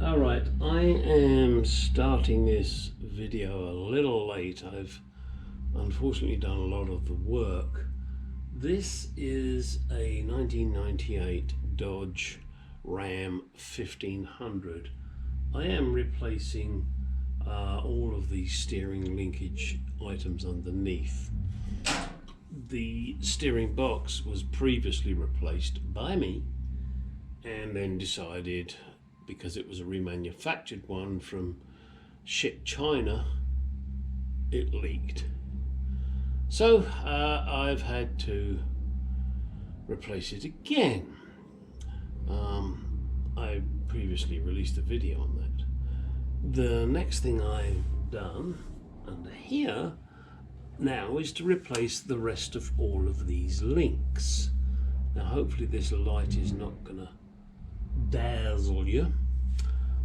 Alright, I am starting this video a little late. I've unfortunately done a lot of the work. This is a 1998 Dodge Ram 1500. I am replacing all of the steering linkage items underneath. The steering box was previously replaced by me and then decided, because it was a remanufactured one from China, it leaked. So I've had to replace it again. I previously released a video on that. The next thing I've done under here now is to replace the rest of all of these links. Now hopefully this light is not gonna dazzle you.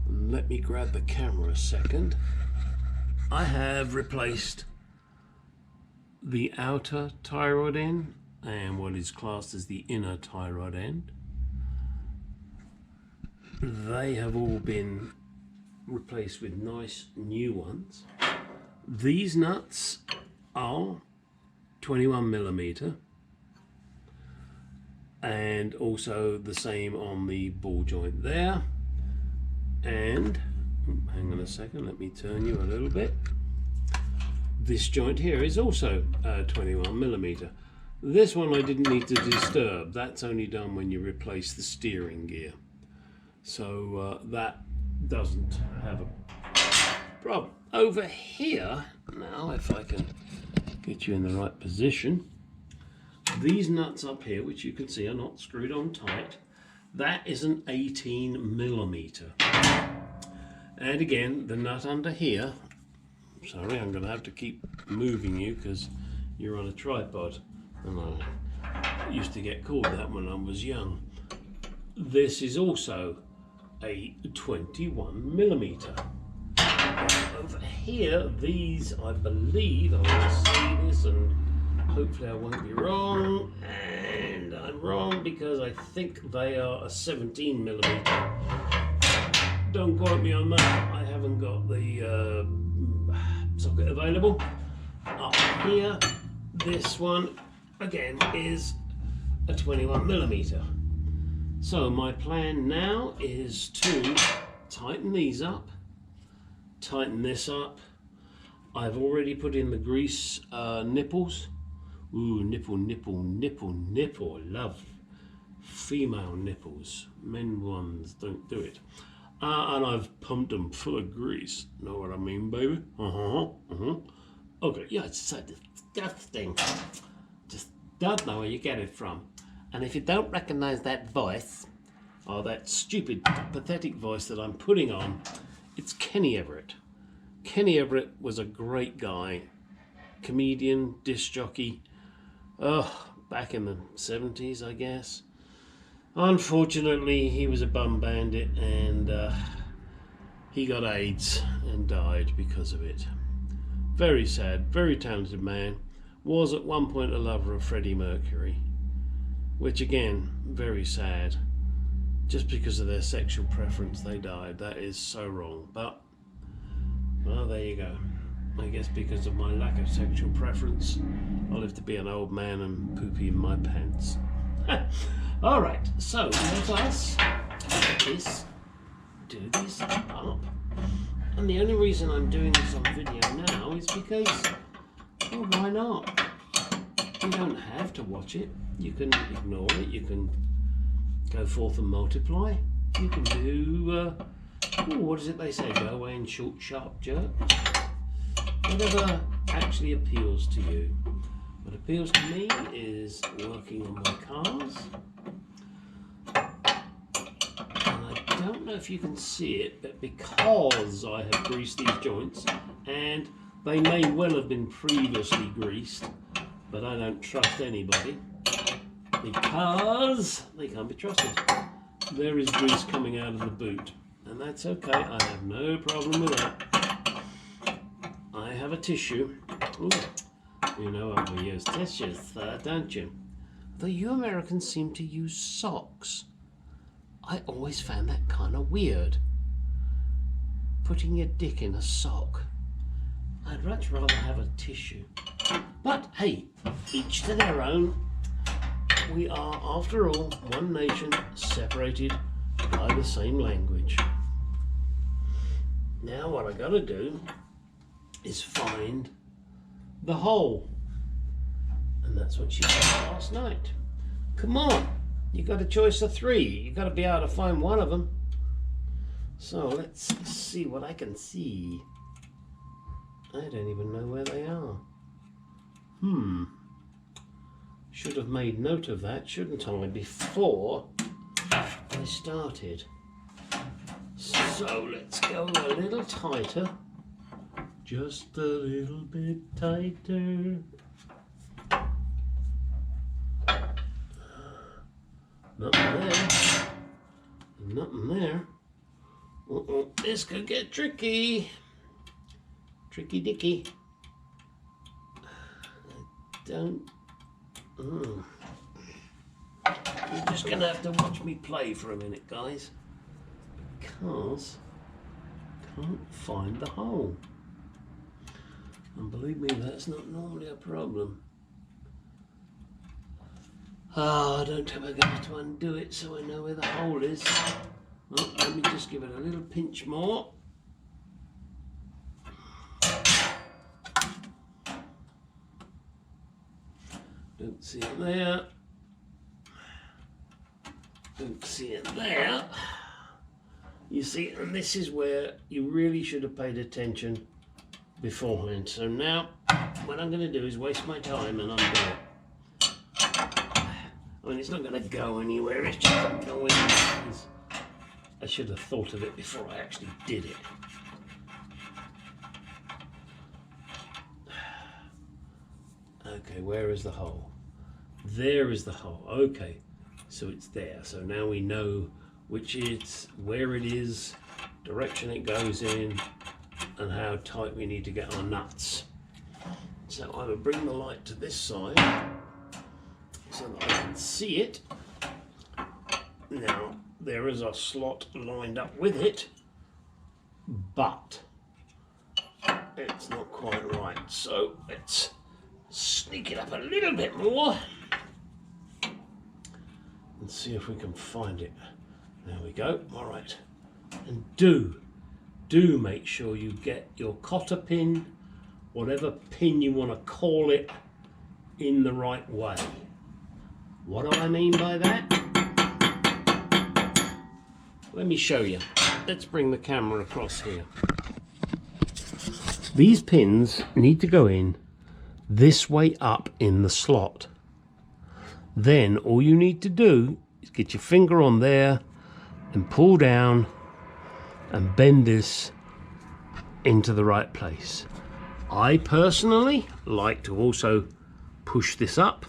Let me grab the camera a second. I have replaced the outer tie rod end and what is classed as the inner tie rod end. They have all been replaced with nice new ones. These nuts are 21mm and also the same on the ball joint there. And hang on a second, let me turn you a little bit. This joint here is also 21mm. This one I didn't need to disturb. That's only done when you replace the steering gear. So that doesn't have a problem. Over here, now if I can get you in the right position, these nuts up here, which you can see are not screwed on tight, that is an 18mm. And again, the nut under here, sorry, I'm going to have to keep moving you because you're on a tripod, and I used to get called that when I was young. This is also a 21mm. Over here, these, I believe, I will see this and hopefully I won't be wrong, and I'm wrong because I think they are a 17mm. Don't quote me on that, I haven't got the socket available. Up here, this one again is a 21mm. So my plan now is to tighten these up, tighten this up. I've already put in the grease nipples. Ooh, nipple, nipple, nipple, nipple. Love female nipples. Men ones don't do it. And I've pumped them full of grease. Know what I mean, baby? Okay, yeah, it's so disgusting. Just don't know where you get it from. And if you don't recognize that voice, or that stupid, pathetic voice that I'm putting on, it's Kenny Everett. Kenny Everett was a great guy. Comedian, disc jockey. Back in the 70s, I guess. Unfortunately, he was a bum bandit and he got AIDS and died because of it. Very sad, very talented man. Was at one point a lover of Freddie Mercury, which again, very sad. Just because of their sexual preference, they died. That is so wrong. But, well, there you go. I guess because of my lack of sexual preference, I'll live to be an old man and poopy in my pants. Alright, so let us do this up. And the only reason I'm doing this on video now is because, well, why not? You don't have to watch it. You can ignore it. You can go forth and multiply. You can do, what is it they say? Go away and short, sharp jerk. Whatever actually appeals to you. What appeals to me is working on my cars. And I don't know if you can see it, but because I have greased these joints, and they may well have been previously greased, but I don't trust anybody because they can't be trusted. There is grease coming out of the boot, and that's okay. I have no problem with that. I have a tissue. Ooh, you know what we use tissues, don't you? Though you Americans seem to use socks. I always found that kind of weird. putting your dick in a sock. I'd much rather have a tissue. But hey, each to their own. We are, after all, one nation separated by the same language. Now what I gotta do is find the hole. And that's what she did last night. Come on, you got a choice of 3. You got to be able to find one of them. So let's see what I can see. I don't even know where they are. Should have made note of that, shouldn't I, before I started. So let's go a little tighter. Just a little bit tighter. Nothing there. Nothing there. This could get tricky. Tricky dicky. You're just gonna have to watch me play for a minute, guys, because I can't find the hole. And believe me, that's not normally a problem. I don't have a go to undo it so I know where the hole is. Well, let me just give it a little pinch more. Don't see it there. Don't see it there. You see, and this is where you really should have paid attention beforehand. So now, what I'm going to do is waste my time and undo it. I mean, it's not going to go anywhere. It's just going. I should have thought of it before I actually did it. Okay, where is the hole? There is the hole. Okay, so it's there. So now we know which it's, where it is, direction it goes in, and how tight we need to get our nuts. So I will bring the light to this side so that I can see it. Now there is a slot lined up with it, but it's not quite right. So let's sneak it up a little bit more and see if we can find it. There we go. All right. And do make sure you get your cotter pin, whatever pin you want to call it, in the right way. What do I mean by that? Let me show you. Let's bring the camera across here. These pins need to go in this way up in the slot. Then all you need to do is get your finger on there and pull down and bend this into the right place. I personally like to also push this up,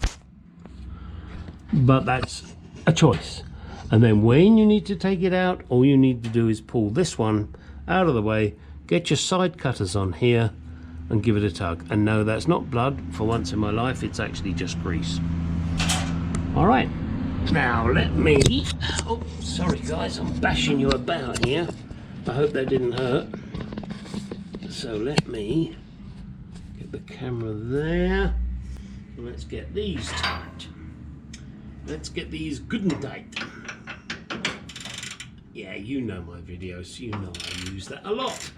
but that's a choice. And then when you need to take it out, all you need to do is pull this one out of the way, get your side cutters on here and give it a tug. And no, that's not blood. For once in my life, it's actually just grease. All right, now let me, oh, sorry guys, I'm bashing you about here. I hope that didn't hurt. So let me get the camera there. And let's get these tight. Let's get these good and tight. Yeah, you know my videos, you know I use that a lot.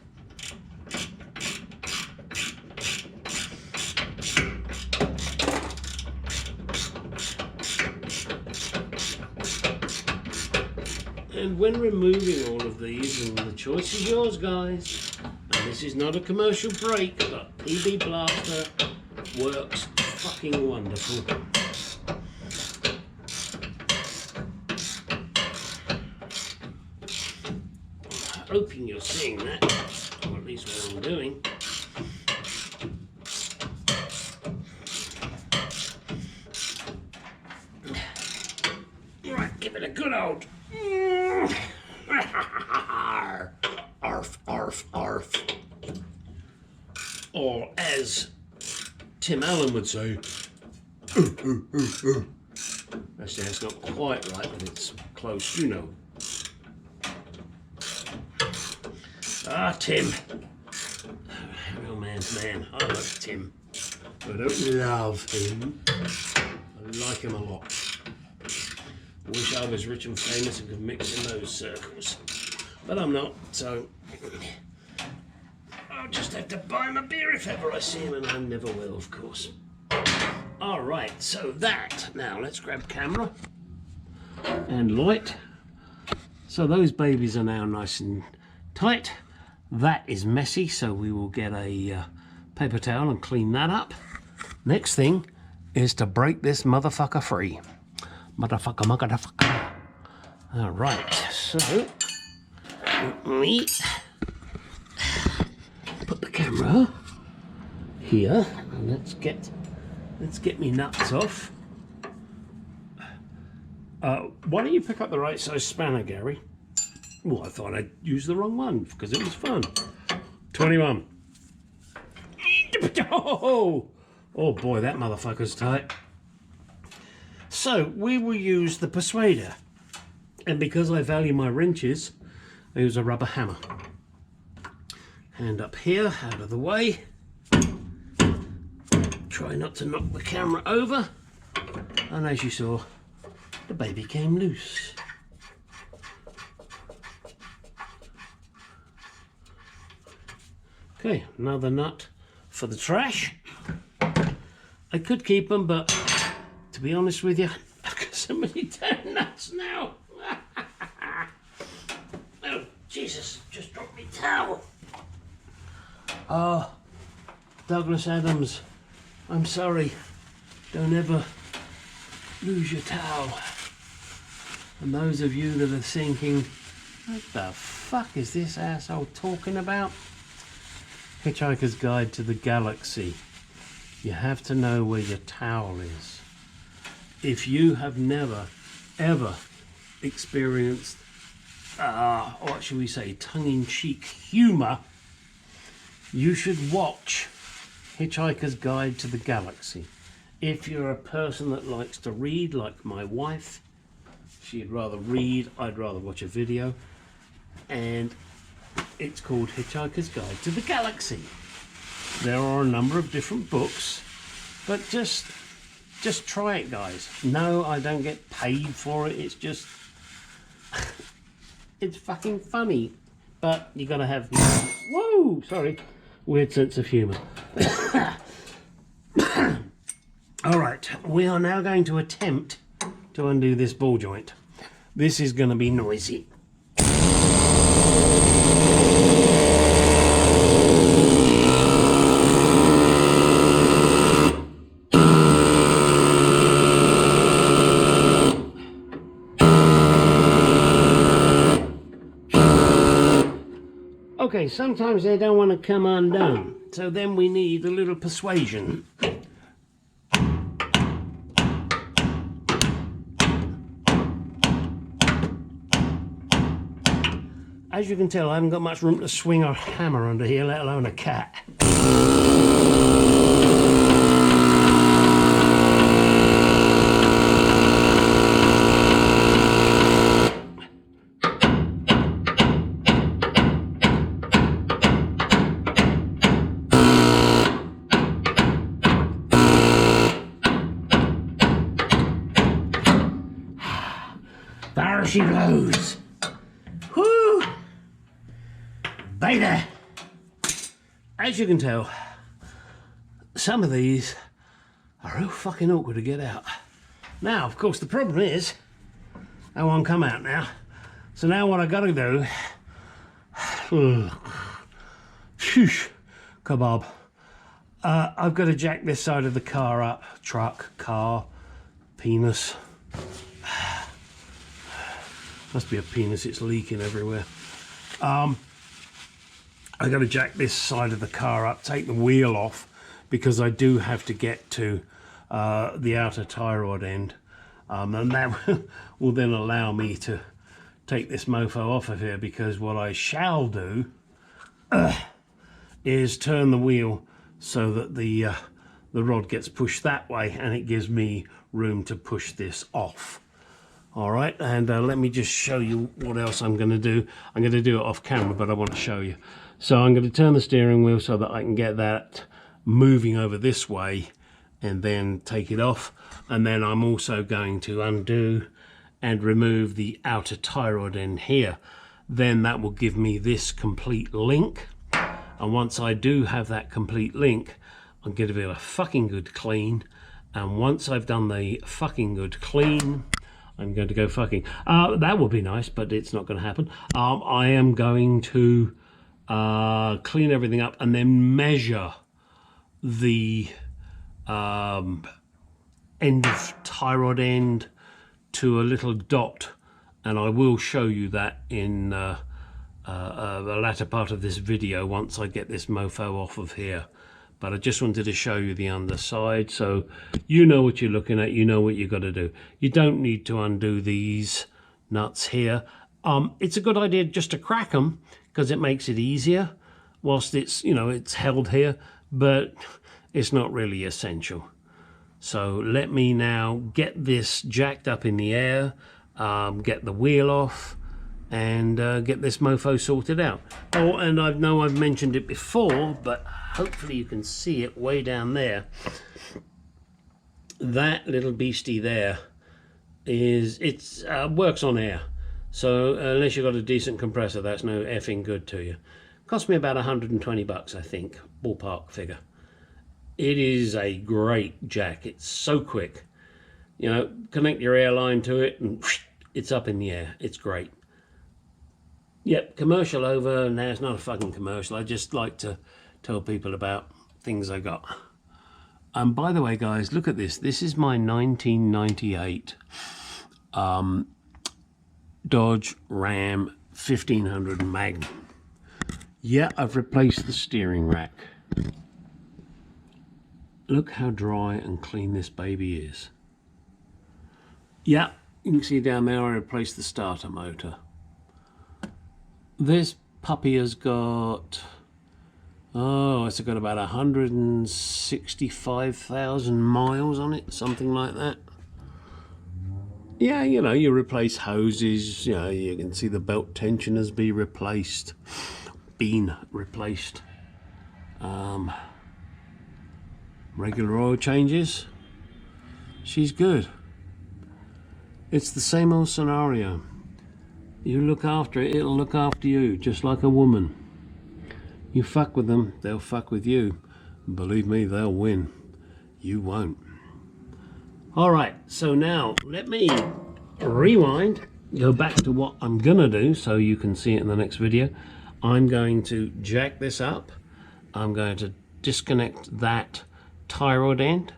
And when removing all of these, and the choice is yours, guys, and this is not a commercial break, but PB Blaster works fucking wonderful. Hoping you're seeing that, or at least what I'm doing. Right, give it a good old arf, arf, arf. Or as Tim Allen would say, actually that's not quite right, but it's close, you know. Ah, Tim. Real man's man. I love Tim. I don't love him. I like him a lot. Wish I was rich and famous and could mix in those circles. But I'm not, so I'll just have to buy him a beer if ever I see him, and I never will, of course. Alright, so that. Now, let's grab camera and light. So those babies are now nice and tight. That is messy, so we will get a paper towel and clean that up. Next thing is to break this motherfucker free. Motherfucker. Alright, so let me put the camera here and let's get me nuts off. Why don't you pick up the right size spanner, Gary? Well, I thought I'd use the wrong one because it was fun. 21. Oh boy, that motherfucker's tight. So we will use the persuader, and because I value my wrenches, I use a rubber hammer. Hand up here, out of the way. Try not to knock the camera over, and as you saw, the baby came loose. Okay, another nut for the trash. I could keep them, but to be honest with you, I've got so many damn nuts now. Oh, Jesus, just dropped me towel. Oh, Douglas Adams, I'm sorry. Don't ever lose your towel. And those of you that are thinking, what the fuck is this asshole talking about? Hitchhiker's Guide to the Galaxy. You have to know where your towel is. If you have never, ever experienced, what should we say, tongue-in-cheek humour, you should watch Hitchhiker's Guide to the Galaxy. If you're a person that likes to read, like my wife, she'd rather read, I'd rather watch a video, and it's called Hitchhiker's Guide to the Galaxy. There are a number of different books, but just try it, guys. No, I don't get paid for it. It's just, it's fucking funny. But you gotta have, whoa, sorry, weird sense of humour. All right, we are now going to attempt to undo this ball joint. This is going to be noisy. Okay, sometimes they don't want to come undone, so then we need a little persuasion. As you can tell, I haven't got much room to swing a hammer under here, let alone a cat. There she blows. Whoo! Beta! As you can tell, some of these are real fucking awkward to get out. Now, of course, the problem is they won't come out now. So now what I gotta do, shoosh, kebab. I've got to jack this side of the car up. Truck, car, penis. Must be a penis, it's leaking everywhere. I got to jack this side of the car up, take the wheel off, because I do have to get to the outer tie rod end. And that will then allow me to take this mofo off of here, because what I shall do is turn the wheel so that the rod gets pushed that way, and it gives me room to push this off. All right, and let me just show you what else I'm going to do. I'm going to do it off camera, but I want to show you. So I'm going to turn the steering wheel so that I can get that moving over this way and then take it off. And then I'm also going to undo and remove the outer tie rod end here. Then that will give me this complete link. And once I do have that complete link, I'm going to give it a fucking good clean. And once I've done the fucking good clean, I'm going to go fucking. That would be nice, but it's not going to happen. I am going to clean everything up and then measure the end of tie rod end to a little dot, and I will show you that in the latter part of this video once I get this mofo off of here. But I just wanted to show you the underside so you know what you're looking at, you know what you've got to do. You don't need to undo these nuts here. It's a good idea just to crack them because it makes it easier whilst it's, you know, it's held here, but it's not really essential. So let me now get this jacked up in the air, get the wheel off, and get this mofo sorted out. Oh, and I know I've mentioned it before, but hopefully you can see it way down there. That little beastie there works on air. So unless you've got a decent compressor, that's no effing good to you. Cost me about 120 bucks, I think, ballpark figure. It is a great jack. It's so quick. You know, connect your airline to it and it's up in the air. It's great. Yep, commercial over. Now it's not a fucking commercial. I just like to tell people about things I got. And by the way, guys, look at this. This is my 1998 Dodge Ram 1500 Magnum. Yeah, I've replaced the steering rack. Look how dry and clean this baby is. Yeah, you can see down there I replaced the starter motor. This puppy has got, it's got about 165,000 miles on it, something like that. Yeah, you know, you replace hoses, you know, you can see the belt tensioners been replaced. Regular oil changes. She's good. It's the same old scenario. You look after it, it'll look after you, just like a woman. You fuck with them, they'll fuck with you. Believe me, they'll win. You won't. All right, so now let me rewind, go back to what I'm gonna do so you can see it in the next video. I'm going to jack this up. I'm going to disconnect that tie rod end.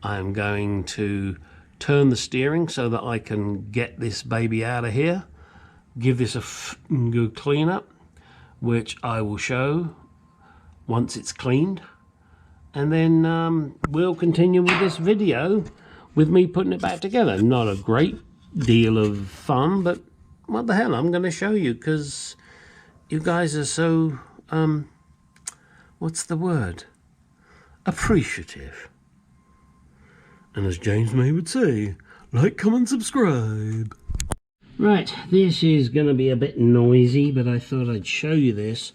I'm going to turn the steering so that I can get this baby out of here. Give this a good clean up, which I will show once it's cleaned. And then we'll continue with this video with me putting it back together. Not a great deal of fun, but what the hell, I'm going to show you because you guys are so, what's the word? Appreciative. And as James May would say, like, comment, subscribe. Right, this is going to be a bit noisy, but I thought I'd show you this.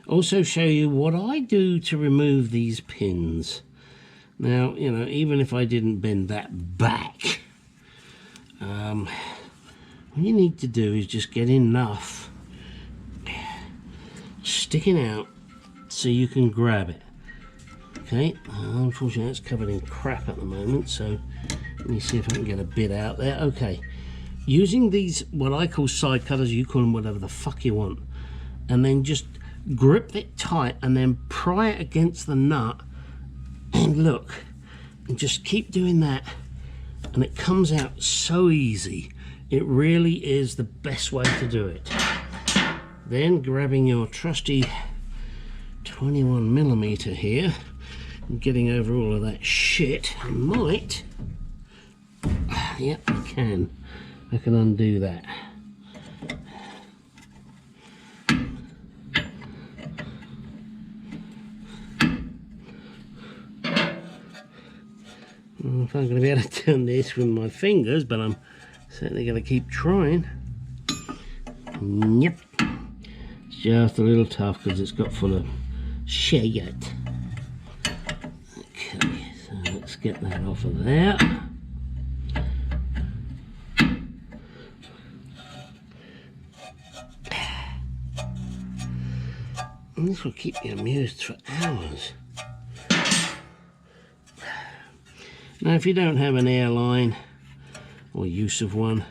Also show you what I do to remove these pins. Now, you know, even if I didn't bend that back, what you need to do is just get enough sticking out so you can grab it. Okay, unfortunately it's covered in crap at the moment, so let me see if I can get a bit out there. Okay, using these, what I call side cutters, you call them whatever the fuck you want, and then just grip it tight and then pry it against the nut and look, and just keep doing that, and it comes out so easy. It really is the best way to do it. Then grabbing your trusty 21mm here and getting over all of that shit, I might, yep, I can undo that. If I'm going to be able to turn this with my fingers, but I'm Certainly going to keep trying. Yep. It's just a little tough because it's got full of shit. Okay, so let's get that off of there. And this will keep me amused for hours. Now, if you don't have an airline or use of one,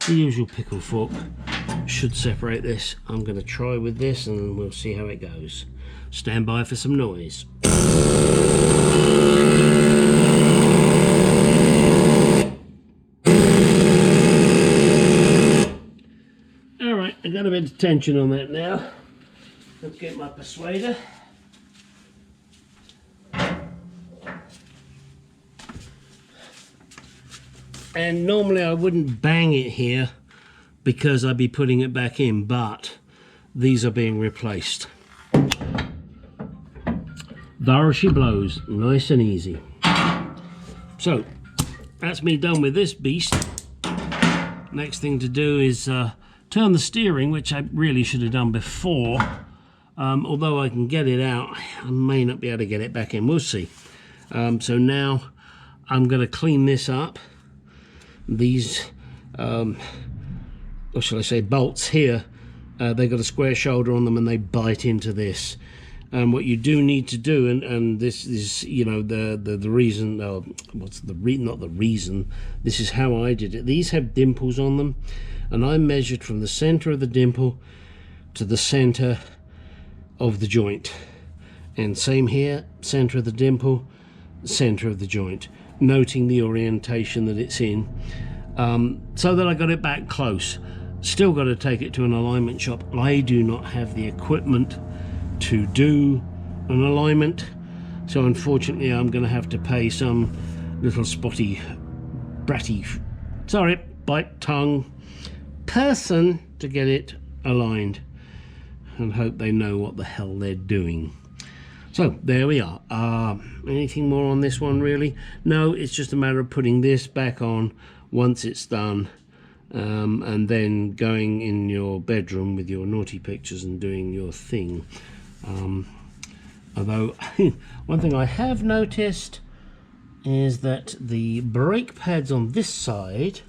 the usual pickle fork should separate this. I'm going to try with this and we'll see how it goes. Stand by for some noise. Alright, I got a bit of tension on that now. Let's get my persuader. And normally I wouldn't bang it here because I'd be putting it back in, but these are being replaced. There she blows, nice and easy. So that's me done with this beast. Next thing to do is turn the steering, which I really should have done before. Although I can get it out, I may not be able to get it back in, we'll see. So now I'm going to clean this up. These, what shall I say, bolts here, they've got a square shoulder on them and they bite into this. What you do need to do, and this is, you know, the reason, not the reason, this is how I did it. These have dimples on them, and I measured from the center of the dimple to the center of the joint. And same here, center of the dimple, center of the joint, noting the orientation that it's in, so that I got it back close. Still got to take it to an alignment shop. I do not have the equipment to do an alignment, so unfortunately I'm going to have to pay some little spotty, bratty, sorry, bite tongue person to get it aligned, and hope they know what the hell they're doing. So there we are. Anything more on this one really? No, it's just a matter of putting this back on once it's done, and then going in your bedroom with your naughty pictures and doing your thing. Although one thing I have noticed is that the brake pads on this side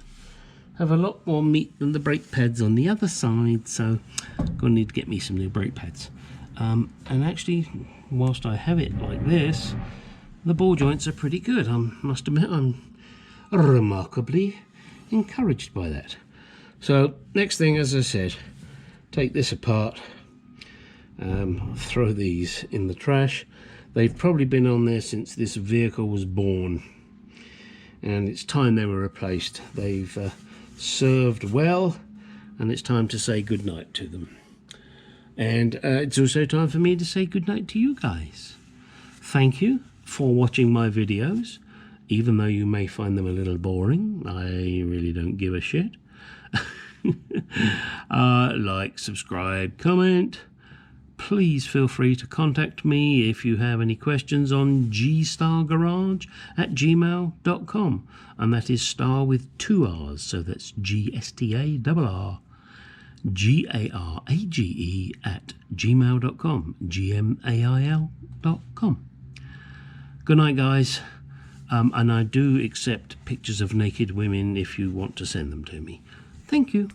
have a lot more meat than the brake pads on the other side, so I'm going to need to get me some new brake pads. And actually, whilst I have it like this, the ball joints are pretty good. I must admit I'm remarkably encouraged by that. So next thing, as I said, take this apart, throw these in the trash. They've probably been on there since this vehicle was born, and it's time they were replaced. They've served well, and it's time to say goodnight to them. And it's also time for me to say goodnight to you guys. Thank you for watching my videos, even though you may find them a little boring. I really don't give a shit. Like, subscribe, comment. Please feel free to contact me if you have any questions on gstargarage@gmail.com, and that is star with 2 R's, so that's GSTARRGARAGE @gmail.com, GMAIL.com. Good night, guys, and I do accept pictures of naked women if you want to send them to me. Thank you.